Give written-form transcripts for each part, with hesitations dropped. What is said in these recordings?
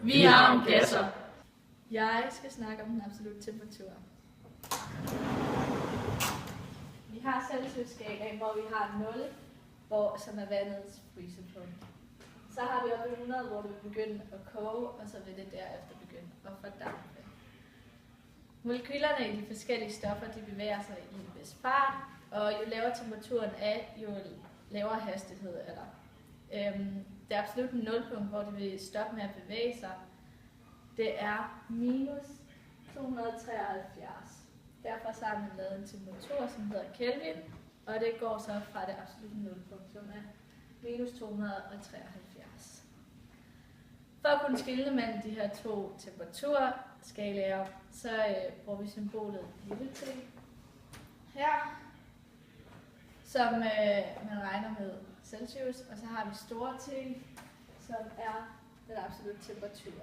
Vi har om gasser. Jeg skal snakke om den absolutte temperatur. Vi har Celsius-skalaen, hvor vi har 0, som er vandets frysepunkt. Så har vi oppe i 100, hvor det vil begynde at koge, og så vil det derefter begynde at fordampe. Molekylerne i de forskellige stoffer de bevæger sig i en vis fart, og jo lavere temperaturen er, jo lavere hastighed er der. Det absolutte nulpunkt, hvor de vil stoppe med at bevæge sig, det er minus 273. Derfor så har man lavet en temperatur, som hedder Kelvin, og det går så fra det absolutte nulpunkt, som er minus 273. For at kunne skelne mellem de her to temperaturskalaer, så bruger vi symbolet lille t her, som man regner med Celsius, og så har vi store T, som er den absolutte temperatur.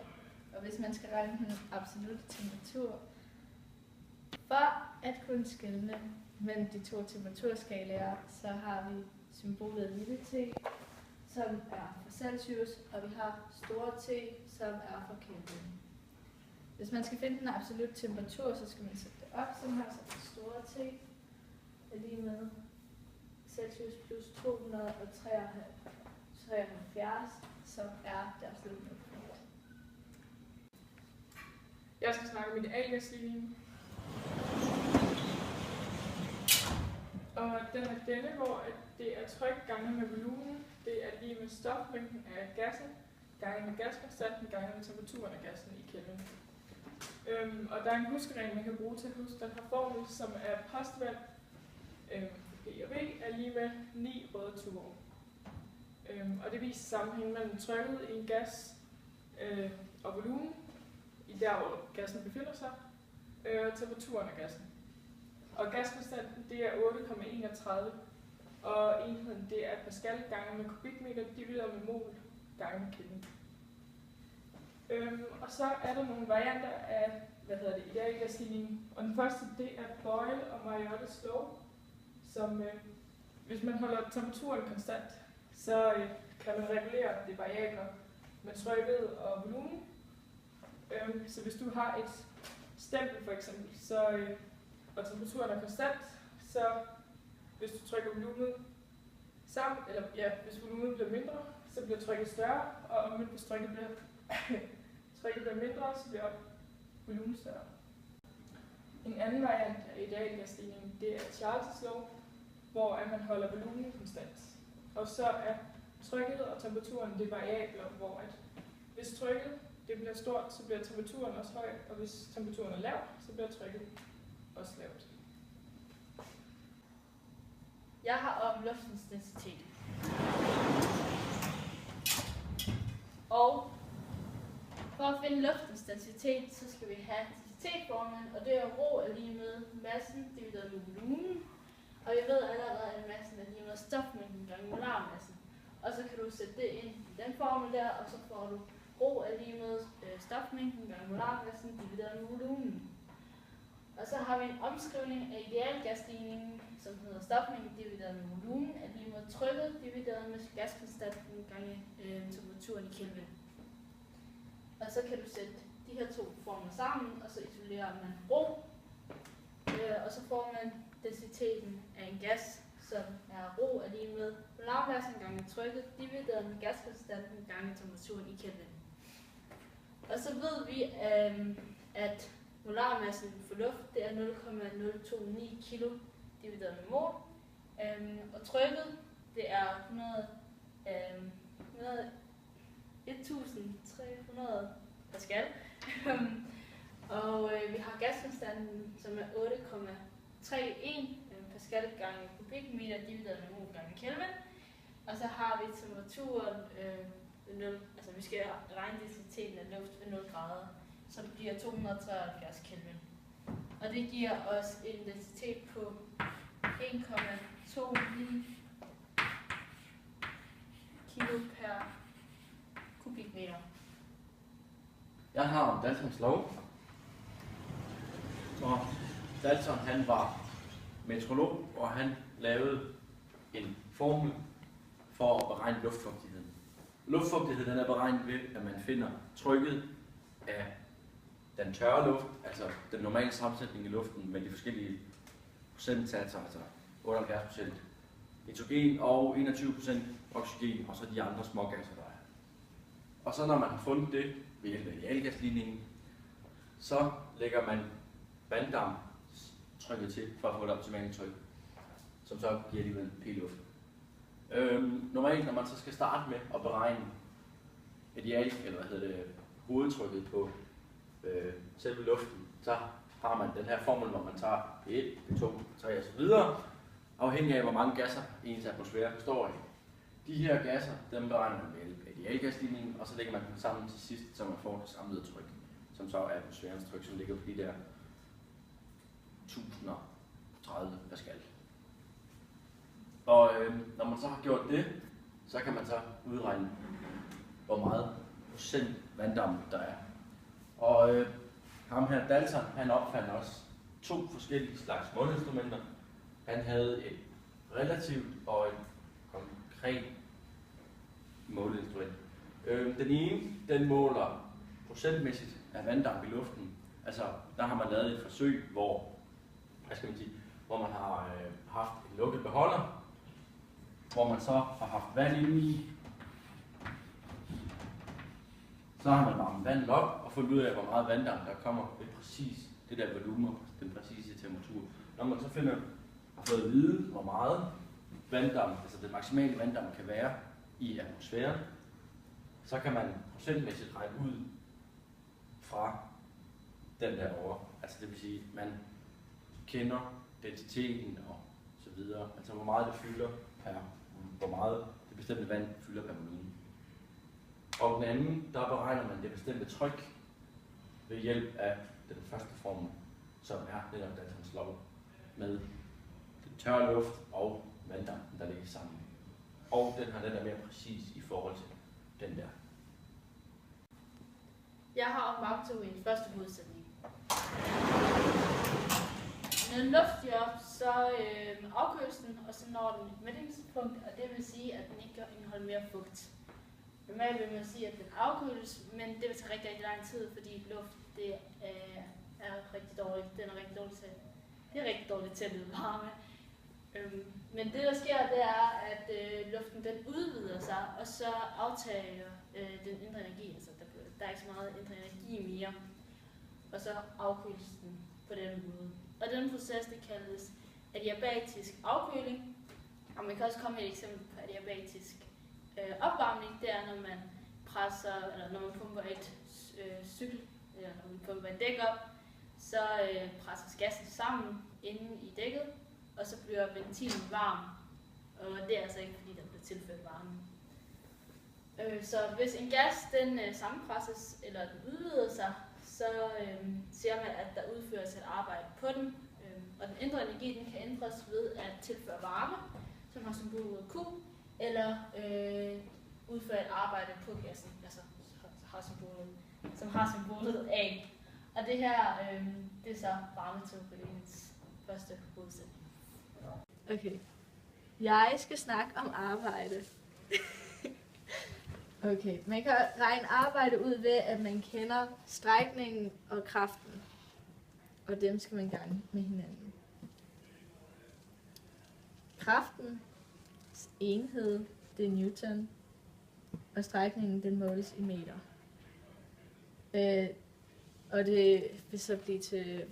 Og hvis man skal regne den absolutte temperatur, for at kunne skelne mellem de to temperaturskalaer, så har vi symbolet lille t, som er for Celsius, og vi har store T, som er for Kelvin. Hvis man skal finde den absolutte temperatur, så skal man sætte det op, som her, så den store T er lige med Celsius plus 273, som er det absolutte nulpunkt. Jeg skal snakke om idealgasligningen. Og den er denne, hvor det er tryk gange med volumen. Det er lige med stofmængden af gassen, gange med gaskonstanten, gange med temperaturen af gassen i Kelvin. Og der er en huskeregel, man kan bruge til at huske den her formel, som er postvand, P og V, er lige med 9 røde tuer. Og det viser sammenhængen mellem trykket i en gas og volumen, i der hvor gassen befinder sig, og temperaturen af gassen. Og gaskonstanten det er 8,31, og enheden det er Pascal gange med kubikmeter divideret med mol gange med Kelvin. Og så er der nogle varianter af idealgasligningen. Og den første det er Boyle og Mariottes lov, som hvis man holder temperaturen konstant, så kan man regulere de variabler med trykket og volumen. Så hvis du har et stempel for eksempel, og temperaturen er konstant, så hvis du trykker volumet sammen, hvis volumet bliver mindre, så bliver trykket større, og omvendt hvis trykket bliver mindre, så bliver volumen større. En anden variant af idealgasligningen, det er Charles' lov, hvor man holder volumen konstant. Og så er trykket og temperaturen det variabler, hvor hvis trykket det bliver stort, så bliver temperaturen også høj, og hvis temperaturen er lav, så bliver trykket også lavt. Jeg har om luftens densitet. Og for at finde luftens densitet, så skal vi have densitetformlen, og det er rho er lige med massen divideret med volumen. Og vi ved allerede, at massen er lige med stofmængden gange molarmassen. Og så kan du sætte det ind i den formel der, og så får du rho er lige med stofmængden gange molarmassen divideret med volumen. Og så har vi en omskrivning af idealgasligningen, som hedder stofmængden divideret med volumen, er lige med trykket divideret med gaskonstanten gange temperaturen i Kelvin. Og så kan du sætte de her to formler sammen, og så isolerer man rho, og så får man densiteten af en gas, som er rho er lige med molarmassen gange trykket divideret med gaskonstanten gange temperaturen i Kelvin. Og så ved vi, at molarmassen for luft det er 0,029 kg divideret med mol, og trykket det er 1300 Pascal. Og vi har gaskonstanten, som er 8,31 Pascal gange kubikmeter divideret med mol gange Kelvin. Og så har vi temperaturen, vi skal regne densiteten af luft ved 0 grader, som bliver 273 Kelvin. Og det giver os en densitet på 1,29 kilo per kubikmeter. Jeg har om Daltons lov. Og Dalton han var meteorolog, og han lavede en formel for at beregne luftfugtigheden. Luftfugtighed den er beregnet ved, at man finder trykket af den tørre luft, altså den normale sammensætning i luften med de forskellige procentsatser, altså 78% nitrogen og 21% oxygen, og så de andre smågasser, der er. Og så når man har fundet det ved hjælp af idealgasligningen, så lægger man vanddamptrykket til for at få et optimalt tryk, som så giver alligevel p-luft. Normalt, når man så skal starte med at beregne hovedtrykket på selve luften, så har man den her formel, hvor man tager P1, P2, P3 osv., afhængig af hvor mange gasser ens atmosfære består af. De her gasser, dem beregner man med hjælp af idealgasligningen, og så lægger man dem sammen til sidst, så man får det samlede tryk, som så er atmosfærens tryk, som ligger på de der 1030 pascal. Og når man så har gjort det, så kan man så udregne, hvor meget procent vanddamp der er. Og ham her, Dalton, han opfandt også 2 forskellige slags måleinstrumenter. Han havde et relativt og et konkret måleinstrument. Den ene, den måler procentmæssigt af vanddamp i luften. Altså, der har man lavet et forsøg, hvor man har haft en lukket beholder, hvor man så har haft vand inde i. Så har man varmet vandet op og fundet ud af, hvor meget vanddamp der kommer ved præcis det der volumen, den præcise temperatur. Når man så har fået at vide, hvor meget vanddamp, altså det maksimale vanddamp kan være i atmosfæren, så kan man procentmæssigt regne ud fra den der over. Altså det vil sige, at man kender densiteten og så videre, altså hvor meget det fylder hvor meget det bestemte vand fylder per volumen. Og den anden, der beregner man det bestemte tryk ved hjælp af den første formel, som er netop Daltons lov, med den tørre luft og vanddampen, der ligger sammen. Og den er mere præcis i forhold til den der. Jeg har Magto i en første modsætning. Når luft stiger op, så afkøles den, og så når den et mætningspunkt, og det vil sige, at den ikke kan indeholde mere fugt. Normalt vil man sige, at den afkøles, men det vil tage rigtig, rigtig lang tid, fordi luft det er rigtig dårligt. Det er rigtig dårligt til at lede varme. Men det, der sker, det er, at luften den udvider sig, og så aftager den indre energi. Altså, der er ikke så meget indre energi mere, og så afkøles den på den måde. Og den proces, det kaldes adiabatisk afkøling. Og man kan også komme med et eksempel på adiabatisk opvarmning. Det er, når man presser, eller når man pumper et cykel, eller når man pumper et dæk op, så presses gassen sammen inde i dækket, og så bliver ventilen varm. Og det er altså ikke, fordi der bliver tilført varme. Så hvis en gas den sammenpresses, eller den udvider sig, så ser man, at der udføres et arbejde på den. Og den indre energi den kan ændres ved at tilføre varme, som har symbolet Q, eller udføre et arbejde på gassen, altså som har symbolet A. Og det her, det er så varmeteoriens første hovedsætning. Okay. Jeg skal snakke om arbejde. Okay, man kan regne arbejde ud ved, at man kender strækningen og kraften. Og dem skal man gange med hinanden. Kraftens enhed, det er Newton. Og strækningen, den måles i meter. Og det vil så blive til,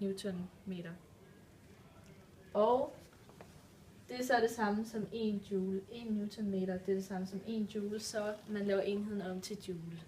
Newton-meter. Og det er så det samme som 1 joule. 1 newtonmeter, det er det samme som 1 joule, så man laver enheden om til joule.